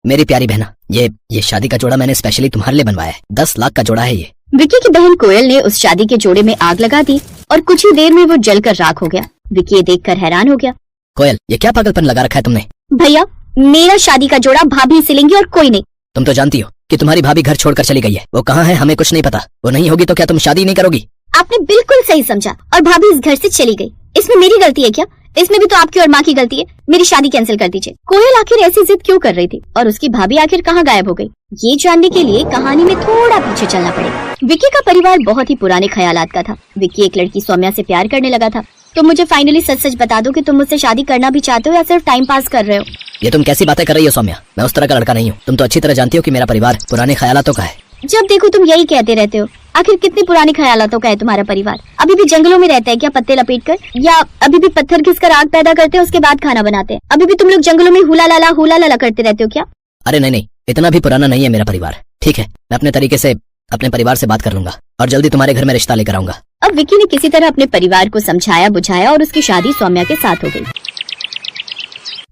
मेरी प्यारी बहना, ये शादी का जोड़ा मैंने स्पेशली तुम्हारे लिए बनवाया है। 10 लाख का जोड़ा है ये। विक्की की बहन कोयल ने उस शादी के जोड़े में आग लगा दी और कुछ ही देर में वो जलकर राख हो गया। विक्की ये देखकर हैरान हो गया। कोयल, ये क्या पागलपन लगा रखा है तुमने? भैया, मेरा शादी का जोड़ा भाभी सिलेंगी और कोई नहीं। तुम तो जानती हो कि तुम्हारी भाभी घर छोड़कर चली गई है। वो कहाँ है हमें कुछ नहीं पता। वो नहीं होगी तो क्या तुम शादी नहीं करोगी? आपने बिल्कुल सही समझा। और भाभी इस घर से चली गई, इसमें मेरी गलती है क्या? इसमें भी तो आपकी और माँ की गलती है। मेरी शादी कैंसिल कर दीजिए। कोयल आखिर ऐसी जिद क्यों कर रही थी और उसकी भाभी आखिर कहाँ गायब हो गई? ये जानने के लिए कहानी में थोड़ा पीछे चलना पड़ेगा। विक्की का परिवार बहुत ही पुराने ख्यालात का था। विक्की एक लड़की सौम्या से प्यार करने लगा था। तुम मुझे फाइनली सच सच बता दो कि तुम मुझसे शादी करना भी चाहते हो या सिर्फ टाइम पास कर रहे हो? ये तुम कैसी बातें कर रही हो सौम्या? मैं उस तरह का लड़का नहीं हूँ। तुम तो अच्छी तरह जानती हो कि मेरा परिवार पुराने ख्यालातों का है। जब देखो तुम यही कहते रहते हो। आखिर कितने पुराने ख्यालातों का है तुम्हारा परिवार? अभी भी जंगलों में रहता है क्या पत्ते लपेट कर? या अभी भी पत्थर घिसकर आग पैदा करते हैं उसके बाद खाना बनाते हैं? अभी भी तुम लोग जंगलों में हुला लाला करते रहते हो क्या? अरे नहीं, इतना भी पुराना नहीं है मेरा परिवार। ठीक है, मैं अपने तरीके से अपने परिवार से बात कर लूंगा और जल्दी तुम्हारे घर में रिश्ता लेकर आऊंगा। अब विक्की ने किसी तरह अपने परिवार को समझाया बुझाया और उसकी शादी सौम्या के साथ हो गई।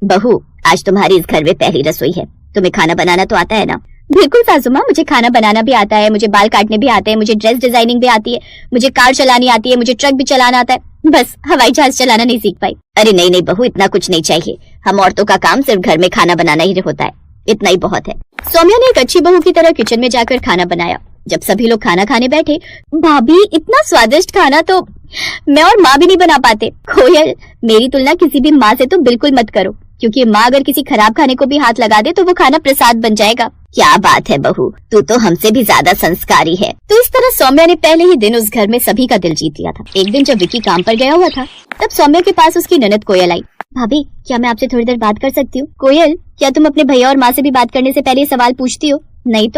बहू, आज तुम्हारी इस घर में पहली रसोई है। तुम्हें खाना बनाना तो आता है ना? बिल्कुल सासू माँ, मुझे खाना बनाना भी आता है, मुझे बाल काटने भी आते हैं, मुझे ड्रेस डिजाइनिंग भी आती है, मुझे कार चलानी आती है, मुझे ट्रक भी चलाना आता है। बस हवाई जहाज चलाना नहीं सीख पाई। अरे नहीं बहू, इतना कुछ नहीं चाहिए। हम औरतों का काम सिर्फ घर में खाना बनाना ही होता है, इतना ही बहुत है। सौम्या ने एक अच्छी बहू की तरह किचन में जाकर खाना बनाया। जब सभी लोग खाना खाने बैठे, भाभी इतना स्वादिष्ट खाना तो मैं और माँ भी नहीं बना पाते। कोयल, मेरी तुलना किसी भी माँ से तो बिल्कुल मत करो, क्योंकि माँ अगर किसी खराब खाने को भी हाथ लगा दे तो वो खाना प्रसाद बन जाएगा। क्या बात है बहू, तू तो हमसे भी ज्यादा संस्कारी है। तो इस तरह सौम्या ने पहले ही दिन उस घर में सभी का दिल जीत लिया था। एक दिन जब विक्की काम पर गया हुआ था, तब सौम्या के पास उसकी ननद कोयल आई। भाभी, क्या मैं आपसे थोड़ी देर बात कर सकती हूँ? कोयल, क्या तुम अपने भैया और माँ से भी बात करने से पहले सवाल पूछती हो? नहीं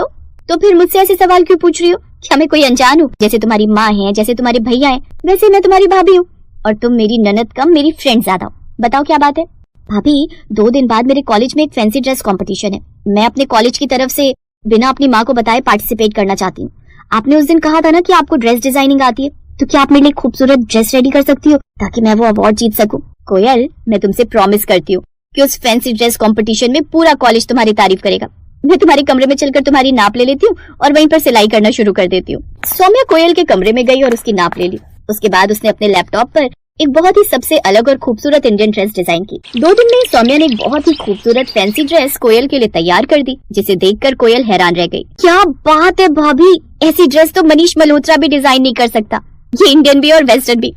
तो फिर मुझसे ऐसे सवाल क्यों पूछ रही हो? क्या मैं कोई अनजान हूँ? जैसे तुम्हारी माँ है, जैसे तुम्हारे भैया है, वैसे मैं तुम्हारी भाभी हूँ और तुम मेरी ननद कम मेरी फ्रेंड ज्यादा हो। बताओ क्या बात है? भाभी, 2 दिन बाद मेरे कॉलेज में एक फैंसी ड्रेस कंपटीशन है। मैं अपने कॉलेज की तरफ से बिना अपनी माँ को बताए पार्टिसिपेट करना चाहती हूँ। आपने उस दिन कहा था ना कि आपको ड्रेस डिजाइनिंग आती है, तो क्या आप मेरे लिए खूबसूरत ड्रेस रेडी कर सकती हो ताकि मैं वो अवार्ड जीत सकूं? कोयल, मैं तुमसे प्रॉमिस करती हूँ कि उस फैंसी ड्रेस कंपटीशन में पूरा कॉलेज तुम्हारी तारीफ करेगा। मैं तुम्हारे कमरे में चलकर तुम्हारी नाप ले लेती हूँ और वहीं पर सिलाई करना शुरू कर देती हूँ। सौम्या कोयल के कमरे में गई और उसकी नाप ले ली। उसके बाद उसने अपने लैपटॉप पर एक बहुत ही सबसे अलग और खूबसूरत इंडियन ड्रेस डिजाइन की। 2 दिन में सौम्या ने एक बहुत ही खूबसूरत फैंसी ड्रेस कोयल के लिए तैयार कर दी, जिसे देखकर कोयल हैरान रह गई। क्या बात है भाभी, ऐसी ड्रेस तो मनीष मल्होत्रा भी डिजाइन नहीं कर सकता। ये इंडियन भी और वेस्टर्न भी।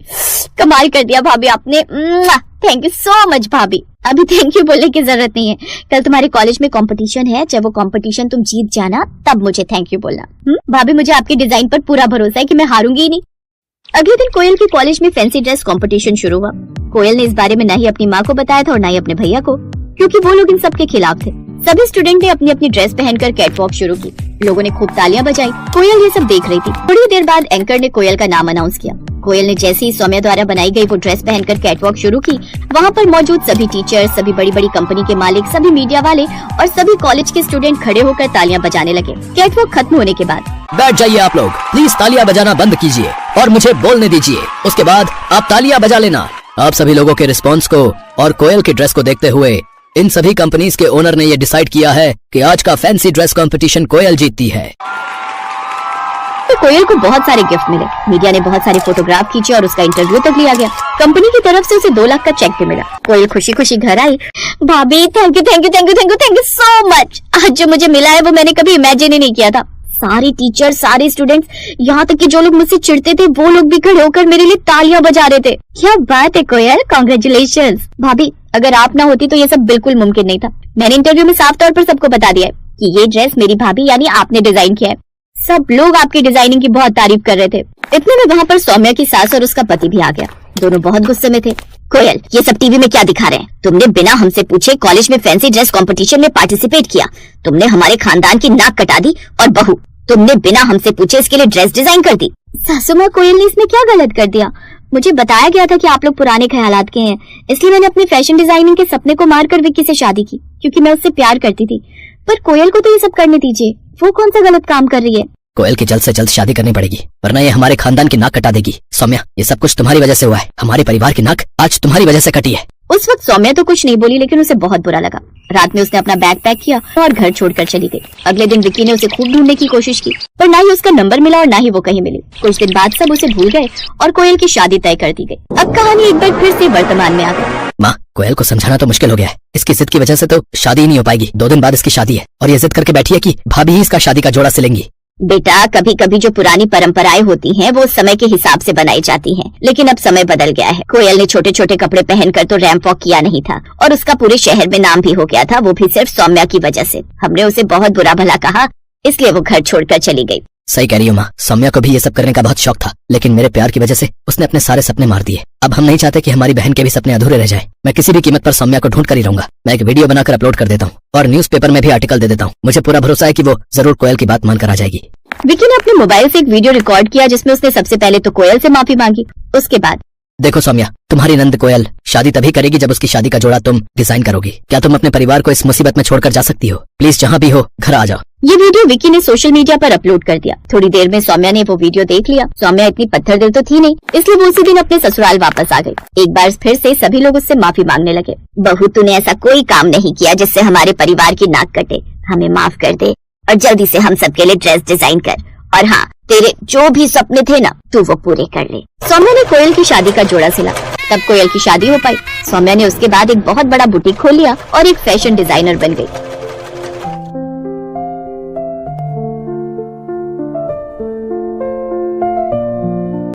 कमाल कर दिया भाभी आपने। थैंक यू सो मच भाभी। अभी थैंक यू बोलने की जरूरत नहीं है। कल तुम्हारे कॉलेज में कंपटीशन है, जब वो कंपटीशन तुम जीत जाना तब मुझे थैंक यू बोलना। भाभी, मुझे आपके डिजाइन पर पूरा भरोसा है कि मैं हारूंगी ही नहीं। अगले दिन कोयल के कॉलेज में फैंसी ड्रेस कंपटीशन शुरू हुआ। कोयल ने इस बारे में न ही अपनी माँ को बताया था और न ही अपने भैया को, क्योंकि वो लोग इन सब के खिलाफ थे। सभी स्टूडेंट ने अपनी अपनी ड्रेस पहनकर कैटवॉक शुरू की। लोगों ने खूब तालियां बजाई। कोयल ये सब देख रही थी। थोड़ी देर बाद एंकर ने कोयल का नाम अनाउंस किया। कोयल ने जैसे ही सौम्या द्वारा बनाई गई वो ड्रेस पहनकर कैटवॉक शुरू की, वहाँ पर मौजूद सभी टीचर्स, सभी बड़ी बड़ी कंपनी के मालिक, सभी मीडिया वाले और सभी कॉलेज के स्टूडेंट खड़े होकर तालियां बजाने लगे। कैटवॉक खत्म होने के बाद, बैठ जाइए आप लोग, प्लीज तालियां बजाना बंद कीजिए और मुझे बोलने दीजिए। उसके बाद आप तालियां बजा लेना। आप सभी लोगों के रिस्पॉन्स को और कोयल की ड्रेस को देखते हुए इन सभी कंपनीज के ओनर ने ये डिसाइड किया है कि आज का फैंसी ड्रेस कंपटीशन कोयल जीतती है। तो कोयल को बहुत सारे गिफ्ट मिले। मीडिया ने बहुत सारे फोटोग्राफ खींचे और उसका इंटरव्यू तक लिया गया। कंपनी की तरफ से उसे 2 लाख का चेक भी मिला। कोयल खुशी खुशी घर आई। भाभी, थैंक यू सो मच। आज जो मुझे मिला है वो मैंने कभी इमेजिन ही नहीं किया था। सारे टीचर, सारे स्टूडेंट्स, यहाँ तक कि जो लोग मुझसे चिढ़ते थे वो लोग भी खड़े होकर मेरे लिए तालियां बजा रहे थे। क्या बात है कोयल, कांग्रेचुलेशंस। भाभी, अगर आप ना होती तो ये सब बिल्कुल मुमकिन नहीं था। मैंने इंटरव्यू में साफ तौर पर सबको बता दिया है कि ये ड्रेस मेरी भाभी यानी आपने डिजाइन किया है। सब लोग आपकी डिजाइनिंग की बहुत तारीफ कर रहे थे। इतने में वहाँ पर सौम्या की सास और उसका पति भी आ गया। दोनों बहुत गुस्से में थे। कोयल, ये सब टीवी में क्या दिखा रहे हैं? तुमने बिना हमसे पूछे कॉलेज में फैंसी ड्रेस कंपटीशन में पार्टिसिपेट किया। तुमने हमारे खानदान की नाक कटा दी और बहू, तुमने बिना हमसे पूछे इसके लिए ड्रेस डिजाइन कर दी। सासू माँ, कोयल ने इसमें क्या गलत कर दिया? मुझे बताया गया था कि आप लोग पुराने ख्यालात के हैं, इसलिए मैंने अपने फैशन डिजाइनिंग के सपने को मारकर विक्की से शादी की, क्योंकि मैं उससे प्यार करती थी। पर कोयल को तो ये सब करने दीजिए, वो कौन सा गलत काम कर रही है? कोयल की जल्द से जल्द शादी करनी पड़ेगी, वरना ये हमारे खानदान की नाक कटा देगी। सौम्या, ये सब कुछ तुम्हारी वजह से हुआ है। हमारे परिवार की नाक आज तुम्हारी वजह से कटी है। उस वक्त सौम्या तो कुछ नहीं बोली, लेकिन उसे बहुत बुरा लगा। रात में उसने अपना बैग पैक किया और घर छोड़कर चली गई। अगले दिन विक्की ने उसे खूब ढूंढने की कोशिश की, पर ना ही उसका नंबर मिला और ना ही वो कहीं मिली। कुछ दिन बाद सब उसे भूल गए और कोयल की शादी तय कर दी गई। अब कहानी एक बार फिर से वर्तमान में आ गई। माँ, कोयल को समझाना तो मुश्किल हो गया है। इसकी जिद की वजह से तो शादी ही नहीं हो पाएगी। 2 दिन बाद इसकी शादी है और ये जिद करके बैठी है कि भाभी ही इसका शादी का जोड़ा सिलेंगी। बेटा, कभी कभी जो पुरानी परंपराएं होती हैं वो समय के हिसाब से बनाई जाती हैं, लेकिन अब समय बदल गया है। कोयल ने छोटे छोटे कपड़े पहनकर तो रैंप वॉक किया नहीं था और उसका पूरे शहर में नाम भी हो गया था, वो भी सिर्फ सौम्या की वजह से। हमने उसे बहुत बुरा भला कहा, इसलिए वो घर छोड़कर चली गई। सही कह रही हो माँ, सौम्या को भी ये सब करने का बहुत शौक था, लेकिन मेरे प्यार की वजह से उसने अपने सारे सपने मार दिए। अब हम नहीं चाहते कि हमारी बहन के भी सपने अधूरे रह जाएं। मैं किसी भी कीमत पर सौम्या को ढूंढ कर ही रहूंगा। मैं एक वीडियो बनाकर अपलोड कर देता हूँ और न्यूज़पेपर में भी आर्टिकल दे देता हूँ। मुझे पूरा भरोसा है कि वो जरूर कोयल की बात मानकर आ जाएगी। विक्की ने अपने मोबाइल से एक वीडियो रिकॉर्ड किया जिसमें उसने सबसे पहले तो कोयल से माफी मांगी। उसके बाद, देखो सौम्या, तुम्हारी नंद कोयल शादी तभी करेगी जब उसकी शादी का जोड़ा तुम डिजाइन करोगी। क्या तुम अपने परिवार को इस मुसीबत में छोड़कर जा सकती हो? प्लीज जहाँ भी हो घर आ जाओ। ये वीडियो विक्की ने सोशल मीडिया पर अपलोड कर दिया। थोड़ी देर में सौम्या ने वो वीडियो देख लिया। सौम्या इतनी पत्थर दिल तो थी नहीं, इसलिए वो उसी दिन अपने ससुराल वापस आ गई। एक बार फिर से सभी लोग उससे माफी मांगने लगे। बहू, तूने ऐसा कोई काम नहीं किया जिससे हमारे परिवार की नाक कटे। हमें माफ कर दे और जल्दी से हम सबके लिए ड्रेस डिजाइन कर, और हाँ, तेरे जो भी सपने थे ना, तू वो पूरे कर ले। सौम्या ने कोयल की शादी का जोड़ा सिला, तब कोयल की शादी हो पाई। सौम्या ने उसके बाद एक बहुत बड़ा बुटीक खोल लिया और एक फैशन डिजाइनर बन गई।